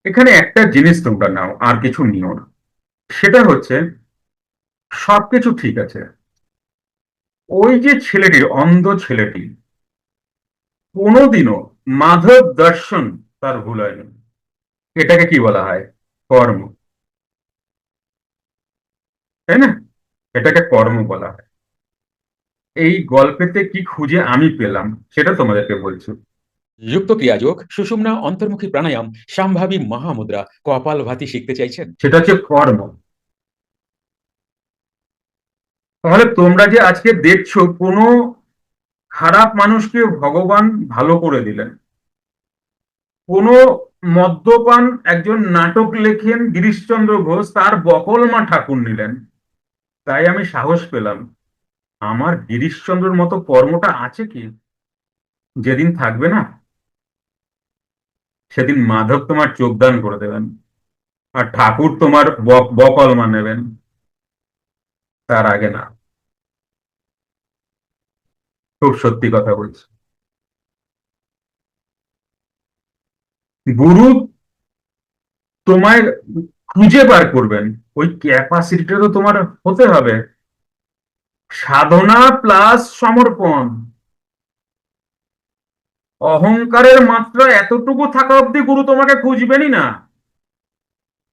এখানে একটা জিনিস তোমরা নাও, আর কিছু নিও না। সেটা হচ্ছে সবকিছু ঠিক আছে, ওই যে ছেলেটি, অন্ধ ছেলেটি, কোনোদিনও মাধব দর্শন তার ভুল হয়নি। এটাকে কি বলা হয়? কর্ম, তাই না? এটাকে কর্ম বলা হয়। এই গল্পেতে কি খুঁজে আমি পেলাম সেটা তোমাদেরকে বলছি। যুক্ত ক্রিয়াযোগ, সুষুম্না, অন্তর্মুখী প্রাণায়াম, সম্ভাবী মহামুদ্রা, কপালভাতি শিখতে চাইছেন? সেটা হচ্ছে কর্ম। তাহলে তোমরা যে আজকে দেখছো কোনো খারাপ মানুষকে ভগবান ভালো করে দিলেন, কোনো মদ্যপান একজন নাটক লেখেন গিরিশচন্দ্র ঘোষ, তার বকলমা ঠাকুর নিলেন। তাই আমি সাহস পেলাম, আমার গিরিশচন্দ্রর মতো কর্মটা আছে কি? যেদিন থাকবে না, সেদিন মাধব তোমার চোখদান করে দেবেন, আর ঠাকুর তোমার বকলমা নেবেন। তার আগে না। খুব সত্যি কথা বলছি। গুরু তোমায় খুঁজে বার করবেন, ওই ক্যাপাসিটিটা তো তোমার হতে হবে। সাধনা প্লাস সমর্পণ। অহংকারের মাত্রা এতটুকু থাকা অব্দি গুরু তোমাকে খুঁজবেনই না।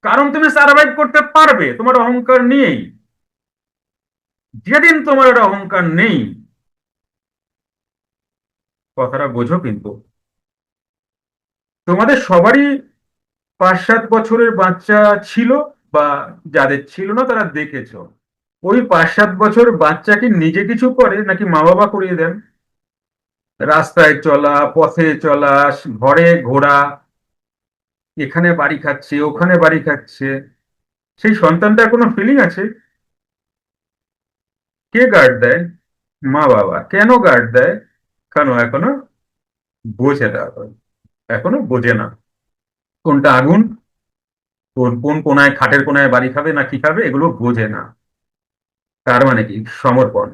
কারণ তুমি সার্ভাইভ করতে পারবে তোমার অহংকার নিয়েই। যেদিন তোমার একটা অহংকার নেই, কথাটা বোঝো কিন্তু, তোমাদের সবারই 5-7 বছরের বাচ্চা ছিল, বা যাদের ছিল না তারা দেখেছো। ওই 5-7 বছর বাচ্চা কি নিজে কিছু করে, নাকি মা বাবা করিয়ে দেন? রাস্তায় চলা, পথে চলা, ঘরে ঘোরা, এখানে বাড়ি খাচ্ছে ওখানে বাড়ি খাচ্ছে, সেই সন্তানটার কোনো ফিলিং আছে? কে গার্ড দেয়? মা বাবা। কেন গার্ড দেয়? কেন? এখনো বোঝে না। এখনো বোঝে না কোনটা আগুন, কোন কোন কোনায়, খাটের কোনায় বাড়ি খাবে না কি খাবে, এগুলো বোঝে না। তার মানে কি? সমর্পণ।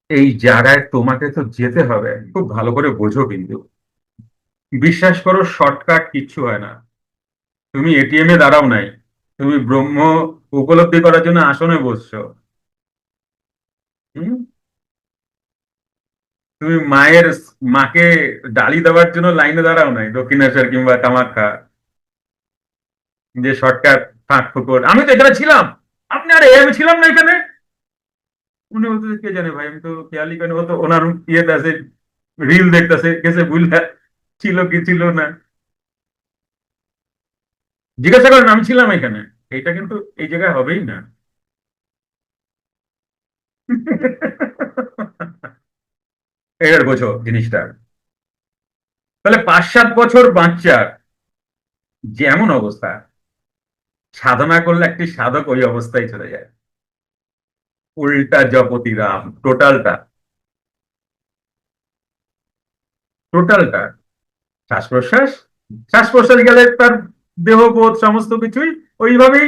এই জায়গায় তোমাকে তো যেতে হবে, খুব ভালো করে বোঝো কিন্তু। বিশ্বাস করো, শর্টকাট কিচ্ছু হয় না। তুমি এটিএম এ দাঁড়াও নাই, তুমি ব্রহ্ম উপলব্ধি করার জন্য আসনে বসছো। হুম? তুমি মাকে ডালি দেওয়ার জন্য লাইনে দাঁড়াও নাই দক্ষিণেশ্বর কিংবা কামাখ্যা, যে শর্টকাট ফাঁক ফুকর। আমি তো এখানে ছিলাম, আপনি, আরে আমি ছিলাম না এখানে। উনি বলতে, কে জানে ভাই, আমি তো খেয়ালই করেনি, ও তো ওনার ইয়েতে আছে, রিল দেখতেছে, গেছে বুঝলা ছিল কি ছিল না। জিজ্ঞাসা করেন আমি ছিলাম এখানে। এইটা কিন্তু এই জায়গায় হবেই না। এবার বোঝো জিনিসটা। তাহলে 5-7 বছর বাচ্চার যেমন অবস্থা, সাধনা করলে একটি সাধক ওই অবস্থায় চলে যায়। উল্টা জপতি রাম, টোটালটা, টোটালটা। শ্বাস প্রশ্বাস, শ্বাস প্রশ্বাস গেলে তার দেহবোধ সমস্ত কিছুই ওইভাবেই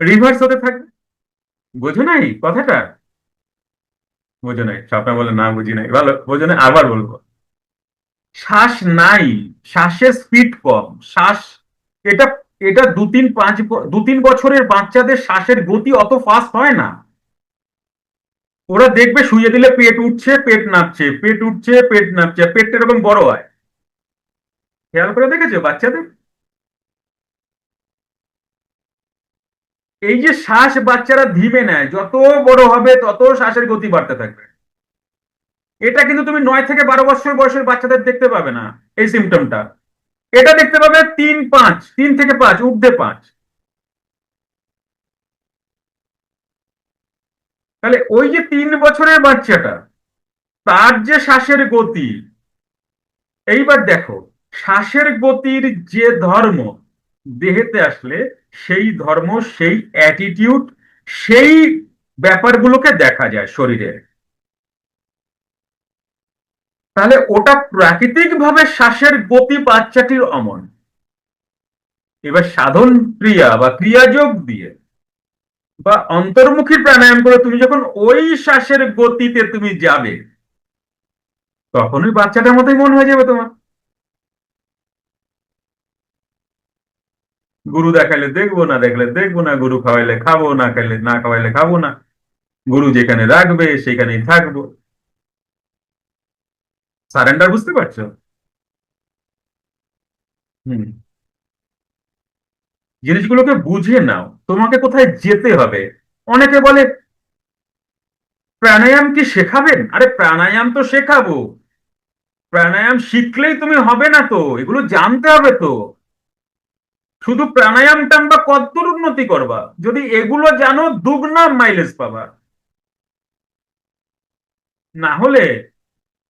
রিভার্স হতে থাকবে। বোঝো নাই কথাটা? বোঝো নাই? স্বপ্ন বলে না বুঝি নাই, ভালো বোঝো নাই, আবার বলবো। শ্বাস নাই, শ্বাসের স্পিড কম। শ্বাস, এটা এটা 2-3 বছরের বাচ্চাদের শ্বাসের গতি অত ফাস্ট হয় না। ওরা দেখবে শুয়ে দিলে পেট উঠছে পেট নামছে, পেট উঠছে পেট নামছে, পেটটা এরকম বড় হয়। খেয়াল করে দেখেছো বাচ্চাদের? এই যে শ্বাস বাচ্চারা ধীমে নেয়, যত বড় হবে তত শ্বাসের গতি বাড়তে থাকবে। এটা কিন্তু তুমি 9 থেকে 12 বছর বয়সের বাচ্চাদের দেখতে পাবে না, এই সিমটমটা। এটা দেখতে পাবে 3-5, 3 থেকে 5, ঊর্ধ্বে 5। তাহলে ওই যে 3 বছরের বাচ্চাটা, তার যে শ্বাসের গতি, এইবার দেখো, শ্বাসের গতির যে ধর্ম দেহেতে আসলে, সেই ধর্ম, সেই অ্যাটিটিউড, সেই ব্যাপারগুলোকে দেখা যায় শরীরে। তাহলে ওটা প্রাকৃতিক ভাবে শ্বাসের গতি বাচ্চাটির অমন। এবার সাধন ক্রিয়া বা ক্রিয়াযোগ দিয়ে বা অন্তর্মুখী প্রাণায়াম করে তুমি যখন ওই শ্বাসের গতিতে তুমি যাবে, তখনই বাচ্চাটার মতোই মন হয়ে যাবে তোমার। গুরু দেখাইলে দেখবো, না দেখলে দেখবো না, গুরু খাওয়াইলে খাবো, না খাইলে না খাওয়াইলে খাবো না, গুরু যেখানে রাখবে সেখানেই থাকবো। সারেন্ডার বুঝতে পারছো? হুম। জিনিসগুলোকে বুঝে নাও, তোমাকে কোথায় যেতে হবে। অনেকে বলে প্রাণায়াম কি শেখাবেন? আরে প্রাণায়াম তো শেখাবো, প্রাণায়াম শিখলেই তুমি হবে না তো, এগুলো জানতে হবে তো। শুধু প্রাণায়াম টানবা কতদূর উন্নতি করবা? যদি এগুলো জানো দুগুনা মাইলেজ পাবা। না হলে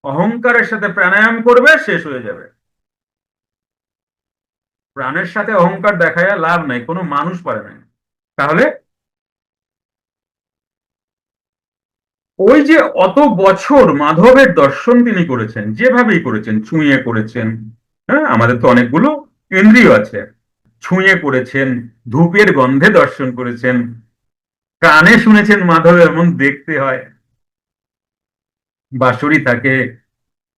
অহংকারের সাথে প্রাণায়াম করবে, শেষ হয়ে যাবে। প্রাণের সাথে অহংকার দেখায় লাভ নাই, কোনো মানুষ পারে না। তাহলে ওই যে অত বছর মাধবের দর্শন তিনি করেছেন, যেভাবেই করেছেন, ছুঁয়ে করেছেন। হ্যাঁ, আমাদের তো অনেকগুলো ইন্দ্রিয় আছে। ছুঁয়ে করেছেন, ধূপের গন্ধে দর্শন করেছেন, কানে শুনেছেন মাধব এমন দেখতে হয়, বাঁশরি থাকে,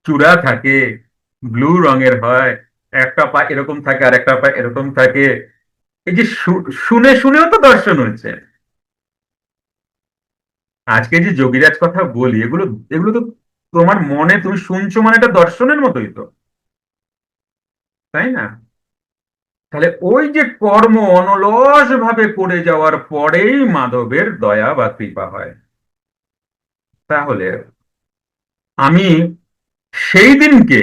চূড়া থাকে, ব্লু রঙের হয়, একটা পা এরকম থাকে আর একটা পা এরকম থাকে। এই যে শুনে শুনেও তো দর্শন হয়েছে। আজকে যে যোগীরাজ কথা বলি, এগুলো এগুলো তো তোমার মনে তুমি শুনছো মানে এটা দর্শনের মতোই তো, তাই না? তাহলে ওই যে কর্ম অনলস ভাবে করে যাওয়ার পরেই মাধবের দয়া বা কৃপা হয়। তাহলে আমি সেই দিনকে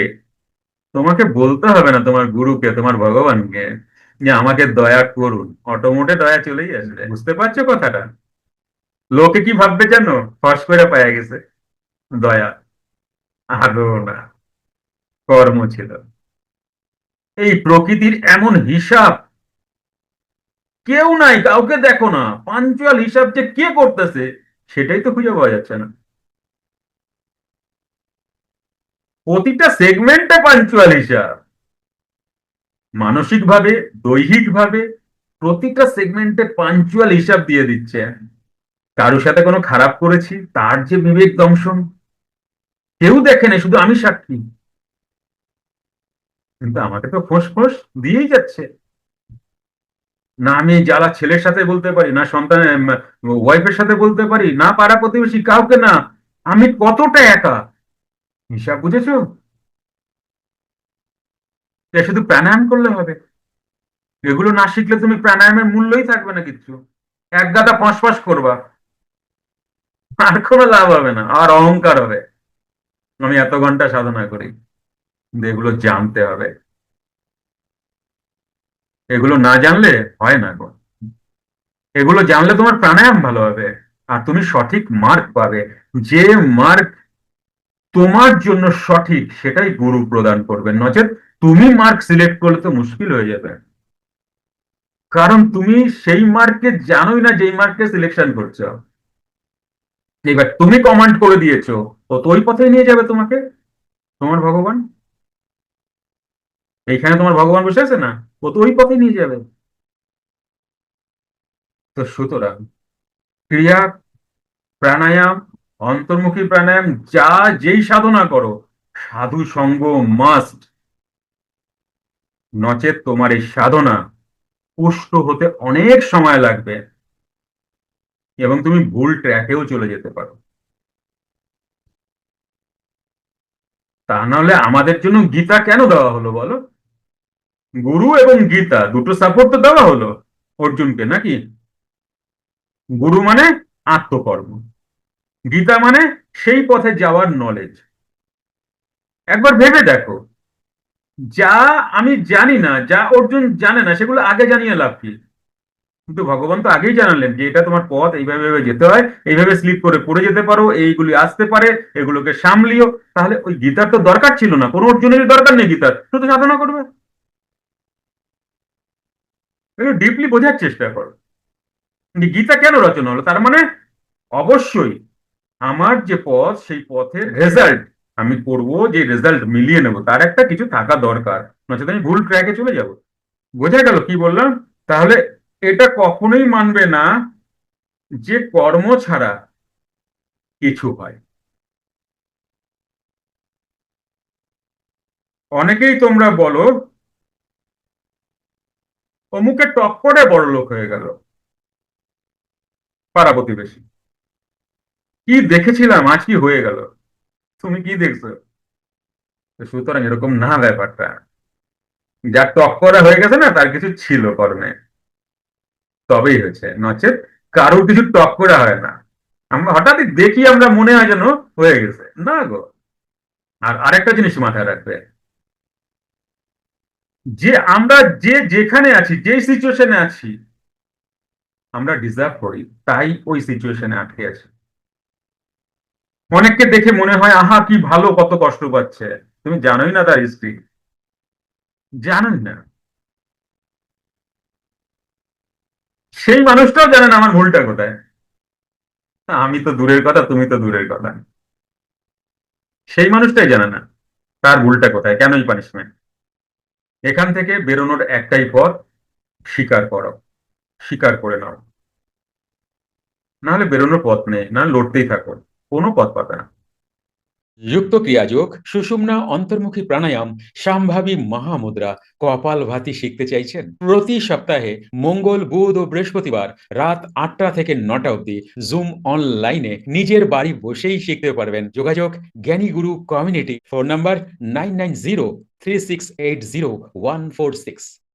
তোমাকে বলতে হবে না, তোমার গুরুকে, তোমার ভগবানকে, যে আমাকে দয়া করুন, অটোমোটে দয়া চলেই আসবে। বুঝতে পারছো কথাটা? লোকে কি ভাববে জানো? ফস করে পাওয়া গেছে দয়া। আদৌ না, কর্ম ছিল। এই প্রকৃতির এমন হিসাব কেউ নাই, কাউকে দেখো না, পাঞ্চুয়াল হিসাব যে কে করতেছে সেটাই তো খুঁজে পাওয়া যাচ্ছে না। প্রতিটা সেগমেন্টে পাঞ্চুয়াল হিসাব, মানসিক ভাবে, দৈহিক ভাবে, প্রতিটা সেগমেন্টে পাঞ্চুয়াল হিসাব দিয়ে দিচ্ছে। কারোর সাথে কোনো খারাপ করেছি তার যে বিবেক দংশন, কেউ দেখে না, শুধু আমি সাক্ষী। কিন্তু আমাকে তো ফোঁস ফোঁস দিয়েই যাচ্ছে। না আমি জ্বালা ছেলের সাথে বলতে পারি, না সন্তান ওয়াইফের সাথে বলতে পারি, না পাড়া প্রতিবেশী কাউকে, না। আমি কতটা একা, হিসাব বুঝেছো? এটা শুধু প্রাণায়াম করলে হবে? এগুলো না শিখলে তুমি প্রাণায়ামের মূল্যই থাকবে না কিচ্ছু। এক গাদা ফসফস করবা, আর কোনো লাভ হবে না, আর অহংকার হবে। আমি এত ঘন্টা সাধনা করি। কিন্তু এগুলো জানতে হবে, এগুলো না জানলে হয় না গো। এগুলো জানলে তোমার প্রাণায়াম ভালো হবে, আর তুমি সঠিক মার্ক পাবে। যে মার্ক তোমার জন্য সঠিক সেটাই গুরু প্রদান করবেন, নচেত তুমি মার্ক সিলেক্ট করলে তো মুশকিল হয়ে যাবে। কারণ তুমি সেই মার্ককে জানোই না যেই মার্ককে সিলেকশন করছো। এবার তুমি কমান্ড করে দিয়েছো, ও তো ওই পথে নিয়ে যাবে তোমাকে। তোমার ভগবান, এইখানে তোমার ভগবান বসে আছে না, ও তো ওই পথে নিয়ে যাবে। তো সুতরাং ক্রিয়া, প্রাণায়াম, অন্তর্মুখী প্রাণায়াম, যা যেই সাধনা করো, সাধু সঙ্গ মাস্ট। নচেত তোমার এই সাধনা পুষ্ট হতে অনেক সময় লাগবে, এবং তুমি ভুল ট্র্যাকেও চলে যেতে পারো। তা নাহলে আমাদের জন্য গীতা কেন দেওয়া হলো বলো? গুরু এবং গীতা দুটো সাপোর্ট তো দেওয়া হলো অর্জুনকে, নাকি? গুরু মানে আত্মকর্ম, গীতা মানে সেই পথে যাওয়ার নলেজ। একবার ভেবে দেখো, যা আমি জানি না, যা অর্জুন জানে না, সেগুলো আগে জানিয়ে লাভ কি? কিন্তু ভগবান তো আগেই জানালেন যে এটা তোমার পথ, এইভাবে এইভাবে যেতে হয়, এইভাবে স্লিপ করে পড়ে যেতে পারো, এইগুলি আসতে পারে, এগুলোকে সামলিও। তাহলে ওই গীতার তো দরকার ছিল না, কোনো অর্জুনেরই দরকার নেই গীতার, শুধু সাধনা করবে। একটু ডিপলি বোঝার চেষ্টা করো যে গীতা কেন রচনা হলো। তার মানে অবশ্যই আমার যে পথ, সেই পথের রেজাল্ট আমি করব, যে রেজাল্ট মিলিয়ে নেব, তার একটা কিছু থাকা দরকার, নচেত আমি ভুল ট্র্যাকে চলে যাব। বোঝা গেল কি বললাম? তাহলে এটা কখনোই মানবে না যে কর্ম ছাড়া কিছু হয়। অনেকেই তোমরা বলো অমুকে টপ করে বড় লোক হয়ে গেল, পাড়া প্রতিবেশী। কি দেখেছিলাম, আজ কি হয়ে গেল? তুমি কি দেখছো? তো সুতরাং এরকম না ব্যাপারটা। যার টপ করা হয়ে গেছে না, তার কিছু ছিল কর্মে, তবেই হয়েছে, নচেত কারোর কিছু টপ করা হয় না। আমরা হঠাৎই দেখি, আমরা মনে হয় যেন হয়ে গেছে, না গো। আর আরেকটা জিনিস মাথায় রাখবে, যে আমরা যে যেখানে আছি, যে সিচুয়েশনে আছি, আমরা ডিজার্ভ করি, তাই ওই সিচুয়েশনে আটকে আছি। অনেককে দেখে মনে হয় আহা কি ভালো, কত কষ্ট পাচ্ছে। তুমি জানোই না তার হিস্ট্রি, জানোই না। সেই মানুষটাও জানে না আমার ভুলটা কোথায়। আমি তো দূরের কথা, তুমি তো দূরের কথা। সেই মানুষটাই জানে না তার ভুলটা কোথায়, কেনই পানিশমেন্ট। এখান থেকে বেরোনোর একটাই পথ, স্বীকার করো, স্বীকার করে নাও। নাহলে বেরোনোর পথ নেই, না লড়তেই থাকো, কোনো পথ পাবে না। যুক্ত ক্রিয়াযোগ সুষুম্না অন্তর্মুখী প্রাণায়াম সম্ভাবী মহামুদ্রা কপালভাতি শিখতে চাইছেন? প্রতি সপ্তাহে মঙ্গল, বুধ ও বৃহস্পতিবার রাত 8টা থেকে 9টা অবধি জুম অনলাইনে নিজের বাড়ি বসেই শিখতে পারবেন। যোগাযোগ জ্ঞানী গুরু কমিউনিটি, ফোন নাম্বার 9903680146।